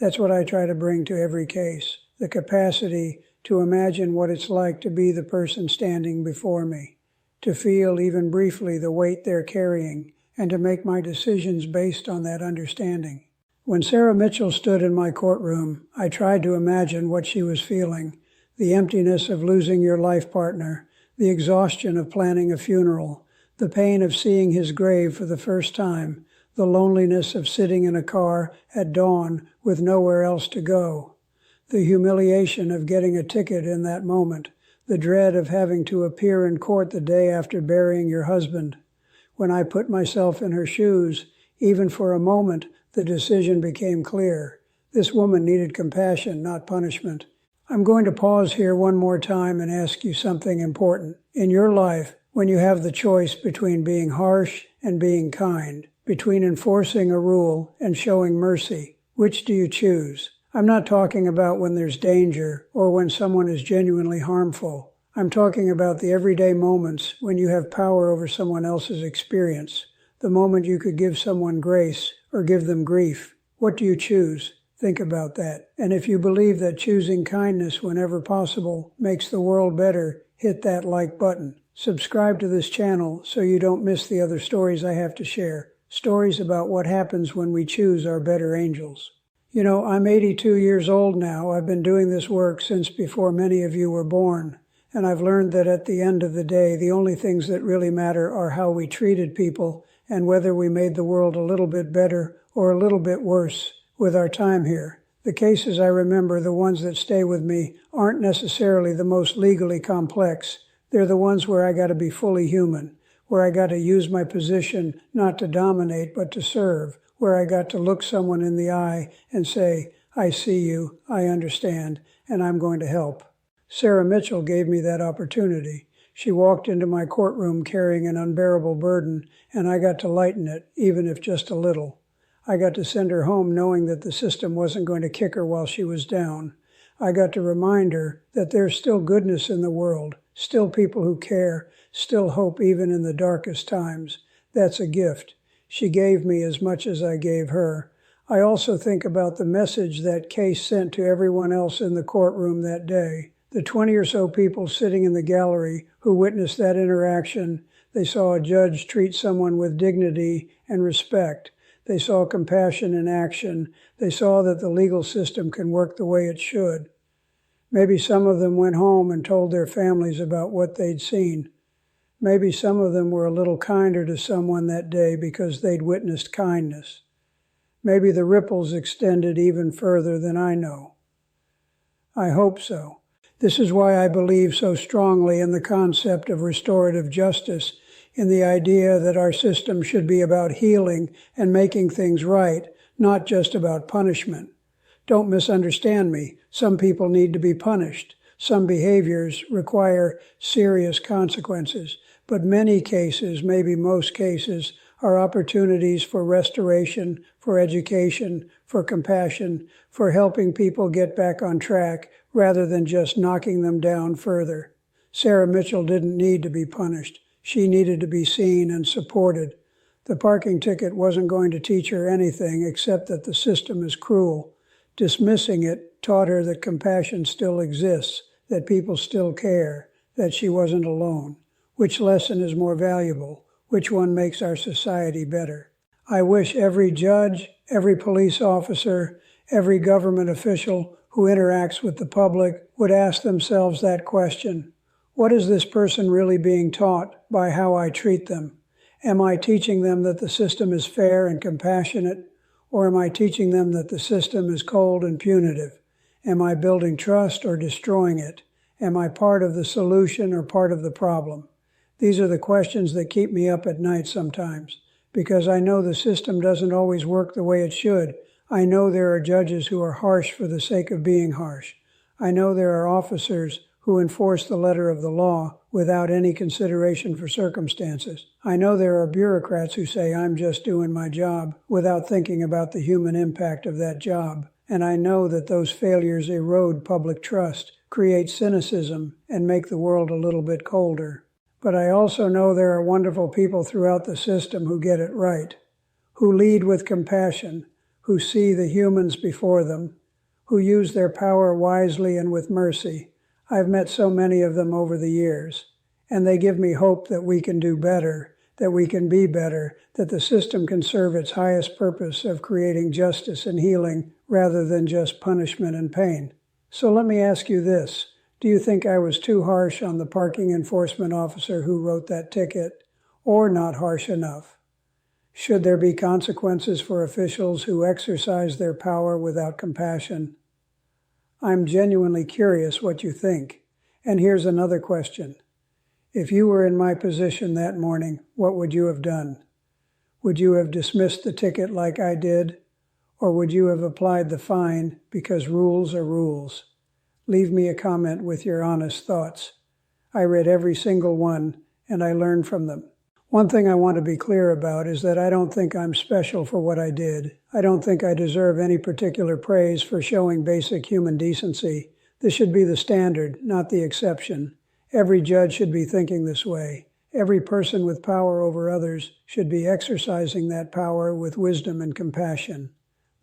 That's what I try to bring to every case, the capacity to imagine what it's like to be the person standing before me, to feel even briefly the weight they're carrying, and to make my decisions based on that understanding. When Sarah Mitchell stood in my courtroom, I tried to imagine what she was feeling, the emptiness of losing your life partner, the exhaustion of planning a funeral, the pain of seeing his grave for the first time, the loneliness of sitting in a car at dawn with nowhere else to go, the humiliation of getting a ticket in that moment, the dread of having to appear in court the day after burying your husband. When I put myself in her shoes, even for a moment, the decision became clear. This woman needed compassion, not punishment. I'm going to pause here one more time and ask you something important. In your life, when you have the choice between being harsh and being kind, between enforcing a rule and showing mercy, which do you choose? I'm not talking about when there's danger or when someone is genuinely harmful. I'm talking about the everyday moments when you have power over someone else's experience, the moment you could give someone grace or give them grief. What do you choose? Think about that. And if you believe that choosing kindness whenever possible makes the world better, hit that like button. Subscribe to this channel so you don't miss the other stories I have to share. Stories about what happens when we choose our better angels. You know, I'm 82 years old now. I've been doing this work since before many of you were born. And I've learned that at the end of the day, the only things that really matter are how we treated people and whether we made the world a little bit better or a little bit worse with our time here. The cases I remember, the ones that stay with me, aren't necessarily the most legally complex. They're the ones where I got to be fully human, where I got to use my position not to dominate but to serve, where I got to look someone in the eye and say, I see you, I understand, and I'm going to help. Sarah Mitchell gave me that opportunity. She walked into my courtroom carrying an unbearable burden, and I got to lighten it, even if just a little. I got to send her home knowing that the system wasn't going to kick her while she was down. I got to remind her that there's still goodness in the world, still people who care, still hope even in the darkest times. That's a gift. She gave me as much as I gave her. I also think about the message that case sent to everyone else in the courtroom that day. The 20 or so people sitting in the gallery who witnessed that interaction, they saw a judge treat someone with dignity and respect. They saw compassion in action. They saw that the legal system can work the way it should. Maybe some of them went home and told their families about what they'd seen. Maybe some of them were a little kinder to someone that day because they'd witnessed kindness. Maybe the ripples extended even further than I know. I hope so. This is why I believe so strongly in the concept of restorative justice, in the idea that our system should be about healing and making things right, not just about punishment. Don't misunderstand me. Some people need to be punished. Some behaviors require serious consequences, but many cases, maybe most cases, are opportunities for restoration, for education, for compassion, for helping people get back on track rather than just knocking them down further. Sarah Mitchell didn't need to be punished. She needed to be seen and supported. The parking ticket wasn't going to teach her anything except that the system is cruel. Dismissing it taught her that compassion still exists, that people still care, that she wasn't alone. Which lesson is more valuable? Which one makes our society better? I wish every judge, every police officer, every government official who interacts with the public would ask themselves that question. What is this person really being taught by how I treat them? Am I teaching them that the system is fair and compassionate, or am I teaching them that the system is cold and punitive? Am I building trust or destroying it? Am I part of the solution or part of the problem? These are the questions that keep me up at night sometimes, because I know the system doesn't always work the way it should. I know there are judges who are harsh for the sake of being harsh. I know there are officers who enforce the letter of the law without any consideration for circumstances. I know there are bureaucrats who say, I'm just doing my job, without thinking about the human impact of that job. And I know that those failures erode public trust, create cynicism, and make the world a little bit colder. But I also know there are wonderful people throughout the system who get it right, who lead with compassion, who see the humans before them, who use their power wisely and with mercy. I've met so many of them over the years, and they give me hope that we can do better, that we can be better, that the system can serve its highest purpose of creating justice and healing rather than just punishment and pain. So let me ask you this. Do you think I was too harsh on the parking enforcement officer who wrote that ticket, or not harsh enough? Should there be consequences for officials who exercise their power without compassion? I'm genuinely curious what you think. And here's another question. If you were in my position that morning, what would you have done? Would you have dismissed the ticket like I did? Or would you have applied the fine because rules are rules? Leave me a comment with your honest thoughts. I read every single one, and I learned from them. One thing I want to be clear about is that I don't think I'm special for what I did. I don't think I deserve any particular praise for showing basic human decency. This should be the standard, not the exception. Every judge should be thinking this way. Every person with power over others should be exercising that power with wisdom and compassion.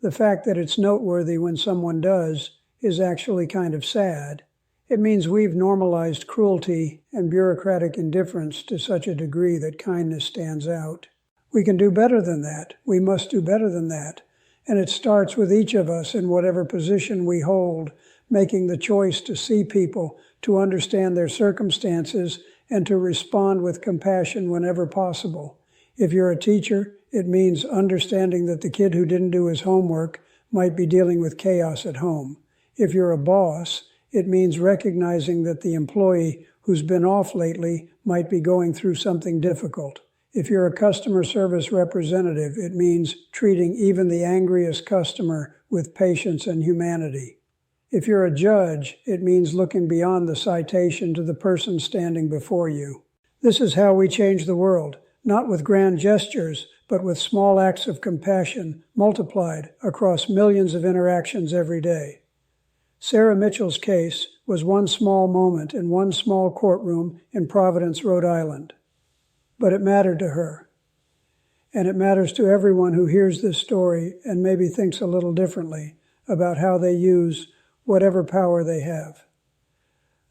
The fact that it's noteworthy when someone does is actually kind of sad. It means we've normalized cruelty and bureaucratic indifference to such a degree that kindness stands out. We can do better than that. We must do better than that. And it starts with each of us in whatever position we hold, making the choice to see people, to understand their circumstances, and to respond with compassion whenever possible. If you're a teacher, it means understanding that the kid who didn't do his homework might be dealing with chaos at home. If you're a boss, it means recognizing that the employee who's been off lately might be going through something difficult. If you're a customer service representative, it means treating even the angriest customer with patience and humanity. If you're a judge, it means looking beyond the citation to the person standing before you. This is how we change the world, not with grand gestures, but with small acts of compassion multiplied across millions of interactions every day. Sarah Mitchell's case was one small moment in one small courtroom in Providence, Rhode Island. But it mattered to her. And it matters to everyone who hears this story and maybe thinks a little differently about how they use whatever power they have.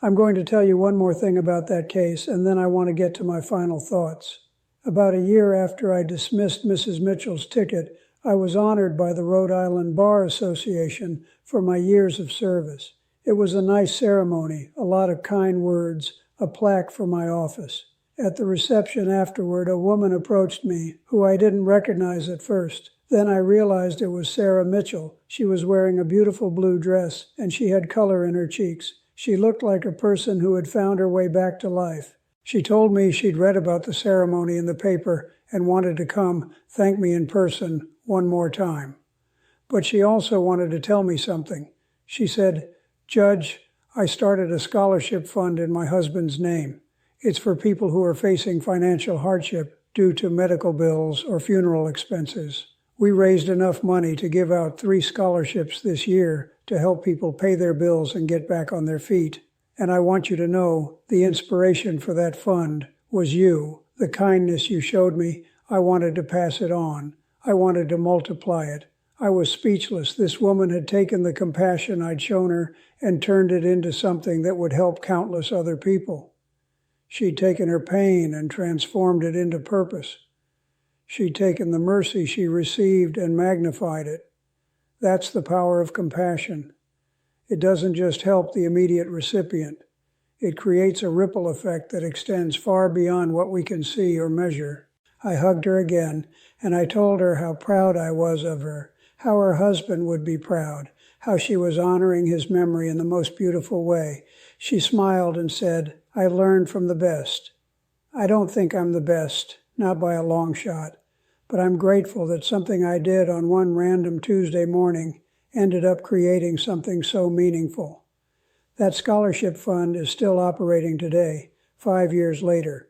I'm going to tell you one more thing about that case, and then I want to get to my final thoughts. About a year after I dismissed Mrs. Mitchell's ticket, I was honored by the Rhode Island Bar Association for my years of service. It was a nice ceremony, a lot of kind words, a plaque for my office. At the reception afterward, a woman approached me who I didn't recognize at first. Then I realized it was Sarah Mitchell. She was wearing a beautiful blue dress, and she had color in her cheeks. She looked like a person who had found her way back to life. She told me she'd read about the ceremony in the paper and wanted to come thank me in person one more time. But she also wanted to tell me something. She said, "Judge, I started a scholarship fund in my husband's name. It's for people who are facing financial hardship due to medical bills or funeral expenses. We raised enough money to give out 3 scholarships this year to help people pay their bills and get back on their feet. And I want you to know the inspiration for that fund was you. The kindness you showed me, I wanted to pass it on. I wanted to multiply it. I was speechless. This woman had taken the compassion I'd shown her and turned it into something that would help countless other people. She'd taken her pain and transformed it into purpose. She'd taken the mercy she received and magnified it. That's the power of compassion. It doesn't just help the immediate recipient. It creates a ripple effect that extends far beyond what we can see or measure. I hugged her again, and I told her how proud I was of her, how her husband would be proud, how she was honoring his memory in the most beautiful way. She smiled and said, "I learned from the best." I don't think I'm the best, not by a long shot, but I'm grateful that something I did on one random Tuesday morning ended up creating something so meaningful. That scholarship fund is still operating today, 5 years later.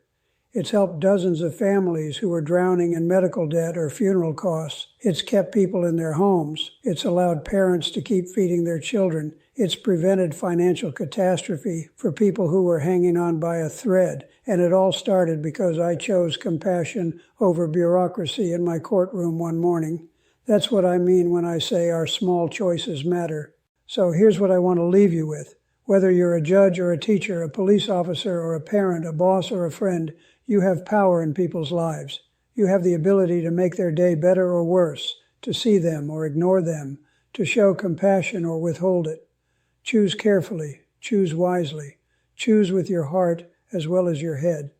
It's helped dozens of families who were drowning in medical debt or funeral costs. It's kept people in their homes. It's allowed parents to keep feeding their children. It's prevented financial catastrophe for people who were hanging on by a thread. And it all started because I chose compassion over bureaucracy in my courtroom one morning. That's what I mean when I say our small choices matter. So here's what I want to leave you with. Whether you're a judge or a teacher, a police officer or a parent, a boss or a friend, you have power in people's lives. You have the ability to make their day better or worse, to see them or ignore them, to show compassion or withhold it. Choose carefully, choose wisely, choose with your heart as well as your head,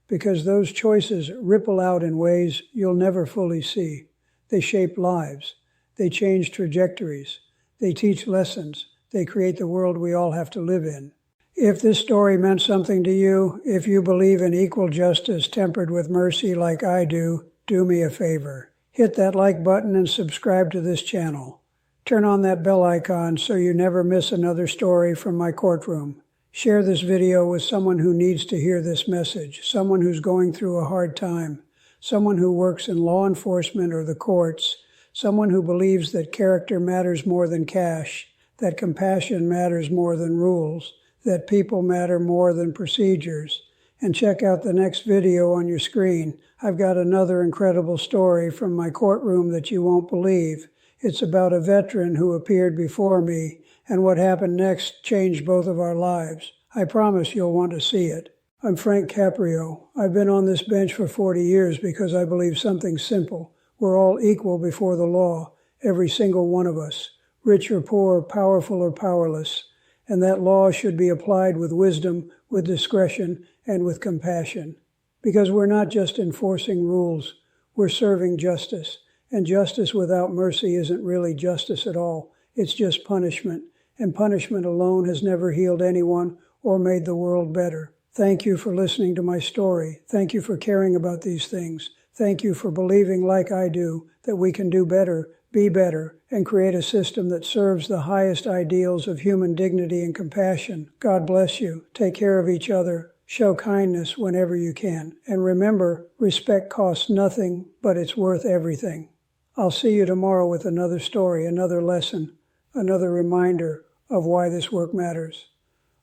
because those choices ripple out in ways you'll never fully see. They shape lives, they change trajectories, they teach lessons, they create the world we all have to live in. If this story meant something to you, if you believe in equal justice tempered with mercy like I do me a favor. Hit that like button and subscribe to this channel. Turn on that bell icon so you never miss another story from my courtroom. Share this video with someone who needs to hear this message, someone who's going through a hard time, someone who works in law enforcement or the courts, someone who believes that character matters more than cash, that compassion matters more than rules, that people matter more than procedures. and check out the next video on your screen. I've got another incredible story from my courtroom that you won't believe. It's about a veteran who appeared before me, and what happened next changed both of our lives. I promise you'll want to see it. I'm Frank Caprio. I've been on this bench for 40 years because I believe something simple. We're all equal before the law, every single one of us, rich or poor, powerful or powerless. And that law should be applied with wisdom, with discretion, and with compassion. Because we're not just enforcing rules, we're serving justice. And justice without mercy isn't really justice at all. It's just punishment. And punishment alone has never healed anyone or made the world better. Thank you for listening to my story. Thank you for caring about these things. Thank you for believing, like I do, that we can do better, be better, and create a system that serves the highest ideals of human dignity and compassion. God bless you. Take care of each other. Show kindness whenever you can. And remember, respect costs nothing, but it's worth everything. I'll see you tomorrow with another story, another lesson, another reminder of why this work matters.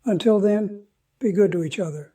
Until then, be good to each other.